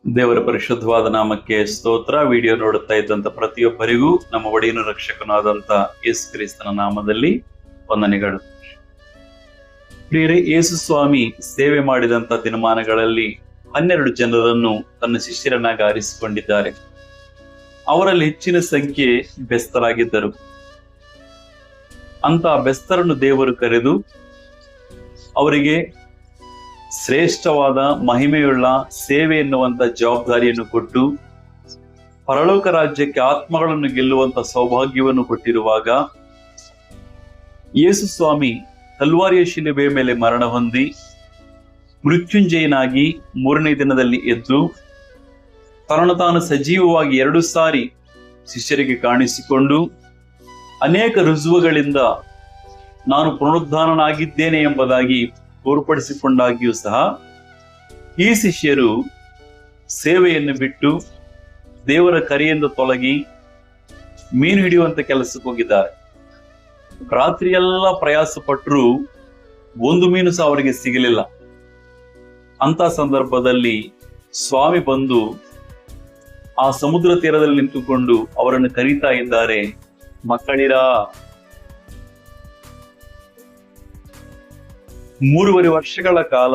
ದೇವರ ಪರಿಶುದ್ಧವಾದ ನಾಮಕ್ಕೆ ಸ್ತೋತ್ರ. ವಿಡಿಯೋ ನೋಡುತ್ತಾ ಇದ್ದಂತ ಪ್ರತಿಯೊಬ್ಬರಿಗೂ ನಮ್ಮ ಒಡೆಯನು ರಕ್ಷಕನಾದಂತ ಯೇಸು ಕ್ರಿಸ್ತನ ನಾಮದಲ್ಲಿ ವಂದನೆಗಳು. ಪ್ರಿಯರೇ, ಯೇಸು ಸ್ವಾಮಿ ಸೇವೆ ಮಾಡಿದಂತ ದಿನಮಾನಗಳಲ್ಲಿ 12 ಜನರನ್ನು ತನ್ನ ಶಿಷ್ಯರನ್ನಾಗಿ ಆರಿಸಿಕೊಂಡಿದ್ದಾರೆ. ಅವರಲ್ಲಿ ಹೆಚ್ಚಿನ ಸಂಖ್ಯೆ ಬೆಸ್ತರಾಗಿದ್ದರು. ಅಂತ ಬೆಸ್ತರನ್ನು ದೇವರು ಕರೆದು ಅವರಿಗೆ ಶ್ರೇಷ್ಠವಾದ ಮಹಿಮೆಯುಳ್ಳ ಸೇವೆ ಎನ್ನುವಂತ ಜವಾಬ್ದಾರಿಯನ್ನು ಕೊಟ್ಟು ಪರಲೋಕ ರಾಜ್ಯಕ್ಕೆ ಆತ್ಮಗಳನ್ನು ಗೆಲ್ಲುವಂತ ಸೌಭಾಗ್ಯವನ್ನು ಕೊಟ್ಟಿರುವಾಗ, ಯೇಸು ಸ್ವಾಮಿ ಕಲ್ವಾರಿಯ ಶಿಲುಬೆಯ ಮೇಲೆ ಮರಣ ಹೊಂದಿ ಮೃತ್ಯುಂಜಯನಾಗಿ 3ನೇ ದಿನದಲ್ಲಿ ಎದ್ದು ತಾನು ಸಜೀವವಾಗಿ 2 ಸಾರಿ ಶಿಷ್ಯರಿಗೆ ಕಾಣಿಸಿಕೊಂಡು ಅನೇಕ ರುಜುವುಗಳಿಂದ ನಾನು ಪುನರುದ್ಧಾನನಾಗಿದ್ದೇನೆ ಎಂಬುದಾಗಿ ತೋರ್ಪಡಿಸಿಕೊಂಡಾಗಿಯೂ ಸಹ ಈ ಶಿಷ್ಯರು ಸೇವೆಯನ್ನು ಬಿಟ್ಟು ದೇವರ ಕರೆಯಿಂದ ತೊಲಗಿ ಮೀನು ಹಿಡಿಯುವಂತ ಕೆಲಸಕ್ಕೆ ಹೋಗಿದ್ದಾರೆ. ರಾತ್ರಿಯೆಲ್ಲ ಪ್ರಯಾಸ ಪಟ್ಟರು, ಒಂದು ಮೀನು ಸಹ ಅವರಿಗೆ ಸಿಗಲಿಲ್ಲ. ಅಂತ ಸಂದರ್ಭದಲ್ಲಿ ಸ್ವಾಮಿ ಬಂದು ಆ ಸಮುದ್ರ ತೀರದಲ್ಲಿ ನಿಂತುಕೊಂಡು ಅವರನ್ನು ಕರೀತಾ ಇದ್ದಾರೆ, ಮಕ್ಕಳಿರಾ. 3.5 ವರ್ಷಗಳ ಕಾಲ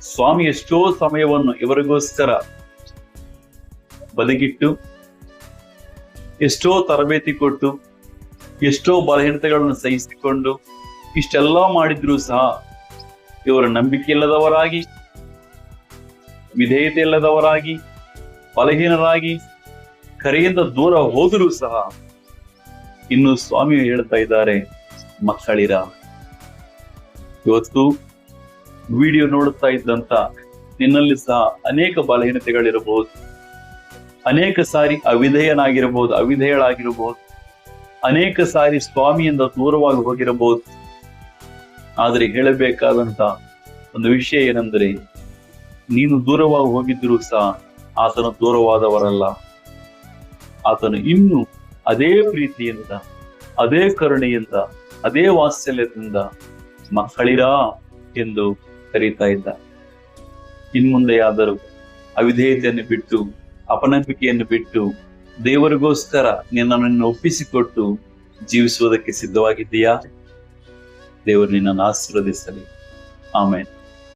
ಸ್ವಾಮಿ ಎಷ್ಟೋ ಸಮಯವನ್ನು ಇವರಿಗೋಸ್ಕರ ಬದಿಗಿಟ್ಟು, ಎಷ್ಟೋ ತರಬೇತಿ ಕೊಟ್ಟು, ಎಷ್ಟೋ ಬಲಹೀನತೆಗಳನ್ನು ಸಹಿಸಿಕೊಂಡು ಇಷ್ಟೆಲ್ಲ ಮಾಡಿದ್ರು ಸಹ ಇವರು ನಂಬಿಕೆ ಇಲ್ಲದವರಾಗಿ, ವಿಧೇಯತೆ ಇಲ್ಲದವರಾಗಿ, ಬಲಹೀನರಾಗಿ, ಕರೆಯಿಂದ ದೂರ ಹೋದರೂ ಸಹ ಇನ್ನು ಸ್ವಾಮಿ ಹೇಳ್ತಾ ಇದ್ದಾರೆ, ಮಕ್ಕಳಿರ. ಇವತ್ತು ವಿಡಿಯೋ ನೋಡುತ್ತಾ ಇದ್ದಂತ ನಿನ್ನಲ್ಲಿ ಸಹ ಅನೇಕ ಬಲಹೀನತೆಗಳಿರಬಹುದು, ಅನೇಕ ಸಾರಿ ಅವಿಧೇಯನಾಗಿರಬಹುದು, ಅವಿಧೇಯಳಾಗಿರಬಹುದು, ಅನೇಕ ಸಾರಿ ಸ್ವಾಮಿಯಿಂದ ದೂರವಾಗಿ ಹೋಗಿರಬಹುದು. ಆದರೆ ಹೇಳಬೇಕಾದಂತ ಒಂದು ವಿಷಯ ಏನೆಂದರೆ, ನೀನು ದೂರವಾಗಿ ಹೋಗಿದ್ದರೂ ಸಹ ಆತನು ದೂರವಾದವರಲ್ಲ. ಆತನು ಇನ್ನೂ ಅದೇ ಪ್ರೀತಿಯಿಂದ, ಅದೇ ಕರುಣೆಯಿಂದ, ಅದೇ ವಾತ್ಸಲ್ಯದಿಂದ ಮಕ್ಕಳಿರಾ ಎಂದು ಕರೀತಾ ಇದ್ದ. ಇನ್ಮುಂದೆಯಾದರೂ ಅವಿಧೇಯತೆಯನ್ನು ಬಿಟ್ಟು, ಅಪನಂಬಿಕೆಯನ್ನು ಬಿಟ್ಟು ದೇವರಿಗೋಸ್ಕರ ನಿನ್ನನ್ನು ಒಪ್ಪಿಸಿಕೊಟ್ಟು ಜೀವಿಸುವುದಕ್ಕೆ ಸಿದ್ಧವಾಗಿದ್ದೀಯಾ? ದೇವರು ನಿನ್ನನ್ನು ಆಶೀರ್ವದಿಸಲಿ. ಆಮೆನ್.